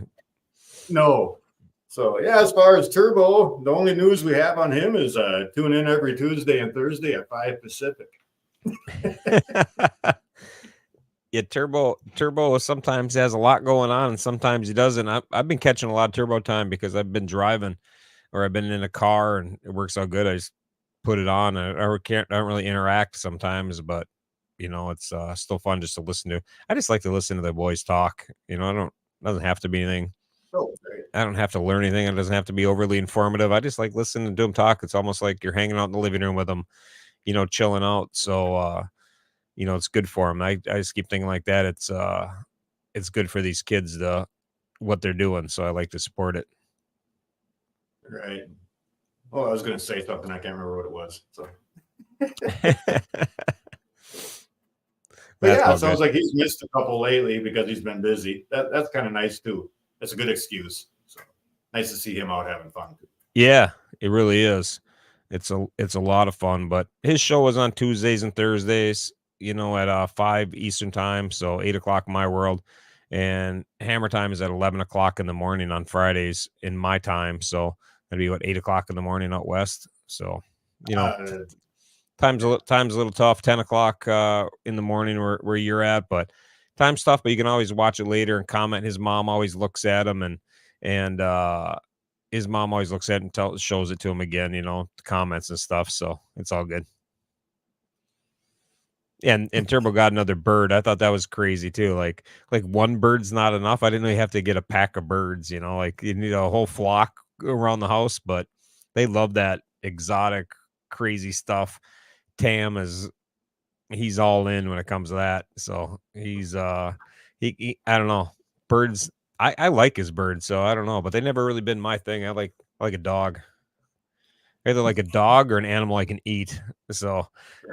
No. So, as far as Turbo, the only news we have on him is tune in every Tuesday and Thursday at 5 Pacific. Yeah, Turbo sometimes has a lot going on, and sometimes he doesn't. I've been catching a lot of Turbo time because I've been driving, or I've been in a car, and it works out good. I just put it on. I don't really interact sometimes, but it's still fun just to listen to. I just like to listen to the boys talk. It doesn't have to be anything. Oh, I don't have to learn anything. It doesn't have to be overly informative. I just like listening to them talk. It's almost like you're hanging out in the living room with them, chilling out. So, it's good for them. I just keep thinking like that. It's good for these kids, what they're doing. So I like to support it. Right. Oh, I was going to say something. I can't remember what it was. So. But it sounds like he's missed a couple lately because he's been busy. That's kind of nice too. That's a good excuse. So nice to see him out having fun. Yeah, it really is. It's a lot of fun. But his show was on Tuesdays and Thursdays, at 5 Eastern time, so 8 o'clock my world, and Hammer Time is at 11 o'clock in the morning on Fridays in my time. So that'd be 8 o'clock in the morning out west. So time's a little tough. 10 o'clock in the morning where you're at, but time's tough. But you can always watch it later and comment. His mom always looks at him, and his mom always looks at it and shows it to him again. The comments and stuff. So it's all good. And Turbo got another bird. I thought that was crazy too. Like one bird's not enough. I didn't know you have to get a pack of birds. Like you need a whole flock around the house. But they love that exotic, crazy stuff. Tam he's all in when it comes to that. So he's he I don't know, birds. I like his birds, so I don't know, but they never really been my thing. I like a dog, either like a dog or an animal I can eat. So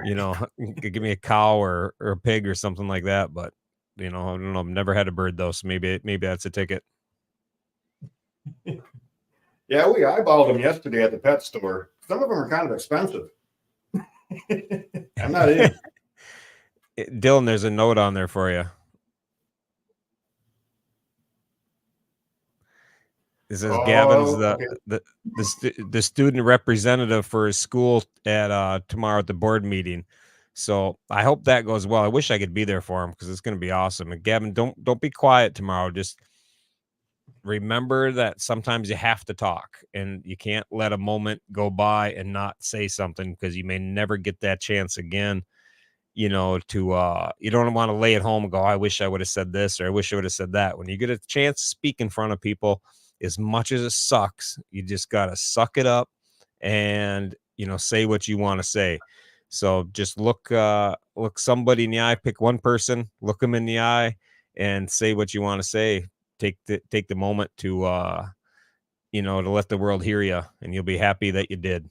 give me a cow or a pig or something like that. But I don't know. I've never had a bird though, so maybe that's a ticket. Yeah, we eyeballed them yesterday at the pet store. Some of them are kind of expensive. I'm not in. Dylan, there's a note on there for you. It says Gavin's the student representative for his school at tomorrow at the board meeting. So I hope that goes well. I wish I could be there for him because it's going to be awesome. And Gavin, don't be quiet tomorrow. Just remember that sometimes you have to talk, and you can't let a moment go by and not say something because you may never get that chance again. You don't want to lay at home and go, I wish I would have said this, or I wish I would have said that. When you get a chance to speak in front of people, as much as it sucks, you just got to suck it up and, say what you want to say. So just look somebody in the eye, pick one person, look them in the eye and say what you want to say. Take the moment to let the world hear you, and you'll be happy that you did.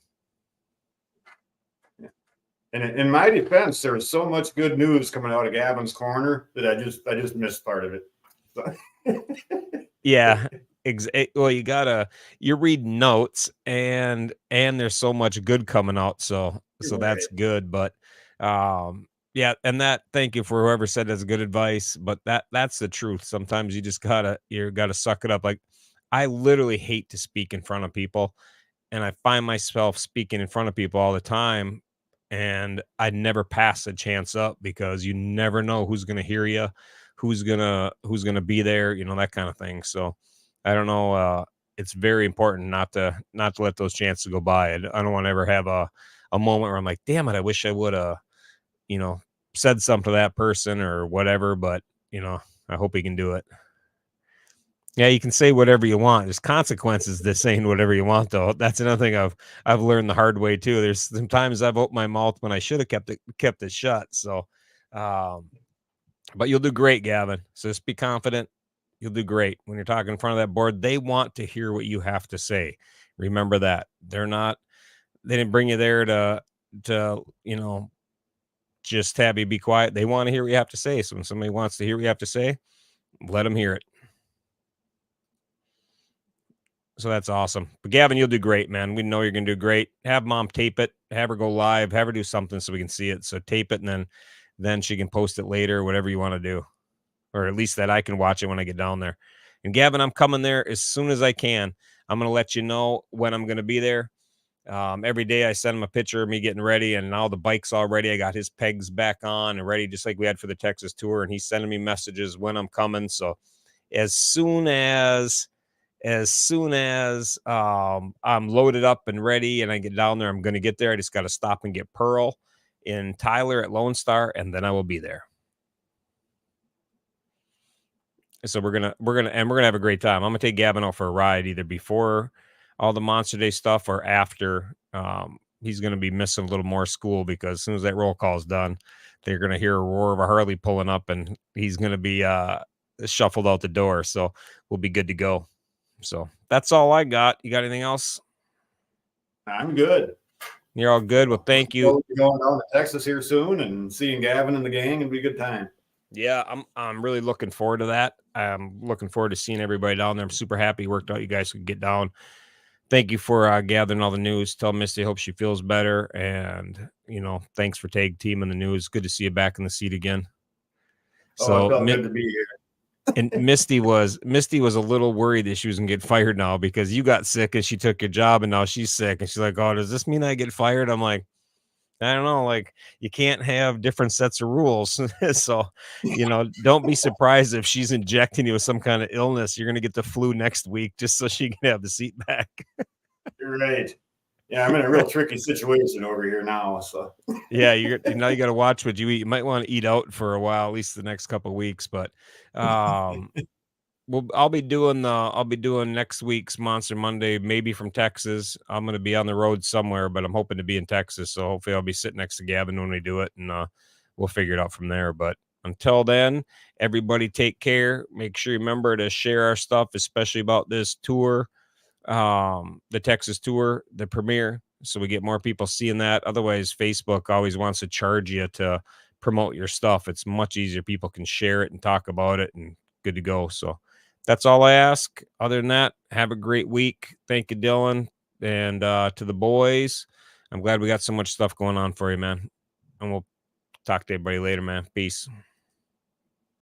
And in my defense, there was so much good news coming out of Gavin's corner that I just missed part of it. So. Yeah. Well, you read notes and there's so much good coming out. So Right. That's good. But Yeah, and that thank you for whoever said that's good advice, but that's the truth. Sometimes you gotta suck it up. Like I literally hate to speak in front of people, and I find myself speaking in front of people all the time, and I never pass a chance up because you never know who's gonna hear you, who's gonna be there, that kind of thing. So I don't know. It's very important not to let those chances go by. I don't want to ever have a moment where I'm like, damn it, I wish I would have you know, said something to that person or whatever, but I hope he can do it. Yeah, you can say whatever you want. There's consequences to saying whatever you want, though. That's another thing I've learned the hard way too. There's sometimes I've opened my mouth when I should have kept it shut. So, um, but you'll do great, Gavin. So just be confident. You'll do great when you're talking in front of that board. They want to hear what you have to say. Remember that they didn't bring you there to just have you be quiet. They want to hear what you have to say. So when somebody wants to hear what you have to say, let them hear it. So that's awesome. But Gavin, you'll do great, man. We know you're going to do great. Have mom tape it, have her go live, have her do something so we can see it. So tape it, and then she can post it later, whatever you want to do, or at least that I can watch it when I get down there. And Gavin, I'm coming there as soon as I can. I'm going to let you know when I'm going to be there. Every day I send him a picture of me getting ready, and now the bike's all ready. I got his pegs back on and ready, just like we had for the Texas tour. And he's sending me messages when I'm coming. So as soon as I'm loaded up and ready and I get down there, I'm going to get there. I just got to stop and get Pearl in Tyler at Lone Star, and then I will be there. So we're gonna have a great time. I'm gonna take Gavin out for a ride either before all the Monster Day stuff or after. He's gonna be missing a little more school because as soon as that roll call is done, they're gonna hear a roar of a Harley pulling up, and he's gonna be shuffled out the door. So we'll be good to go. So that's all I got. You got anything else? I'm good. You're all good. Well, thank you. We'll be going down to Texas here soon and seeing Gavin and the gang. It'll be a good time. Yeah, I'm really looking forward to that. I'm looking forward to seeing everybody down there. I'm super happy it worked out. You guys could get down. Thank you for gathering all the news. Tell Misty I hope she feels better. And, thanks for tag team in the news. Good to see you back in the seat again. So it felt good to be here. And Misty was a little worried that she was gonna get fired now because you got sick and she took your job and now she's sick. And she's like, oh, does this mean I get fired? I'm like, I don't know, like you can't have different sets of rules. So, don't be surprised if she's injecting you with some kind of illness. You're going to get the flu next week just so she can have the seat back. You're right. Yeah, I'm in a real tricky situation over here now. So yeah, now you got to watch what you eat. You might want to eat out for a while, at least the next couple of weeks. But well, I'll be doing next week's Monster Monday, maybe from Texas. I'm going to be on the road somewhere, but I'm hoping to be in Texas. So hopefully I'll be sitting next to Gavin when we do it, and we'll figure it out from there. But until then, everybody take care. Make sure you remember to share our stuff, especially about this tour, the Texas tour, the premiere, so we get more people seeing that. Otherwise, Facebook always wants to charge you to promote your stuff. It's much easier. People can share it and talk about it, and good to go. So that's all I ask. Other than that, have a great week. Thank you, Dylan. And to the boys, I'm glad we got so much stuff going on for you, man. And we'll talk to everybody later, man. Peace.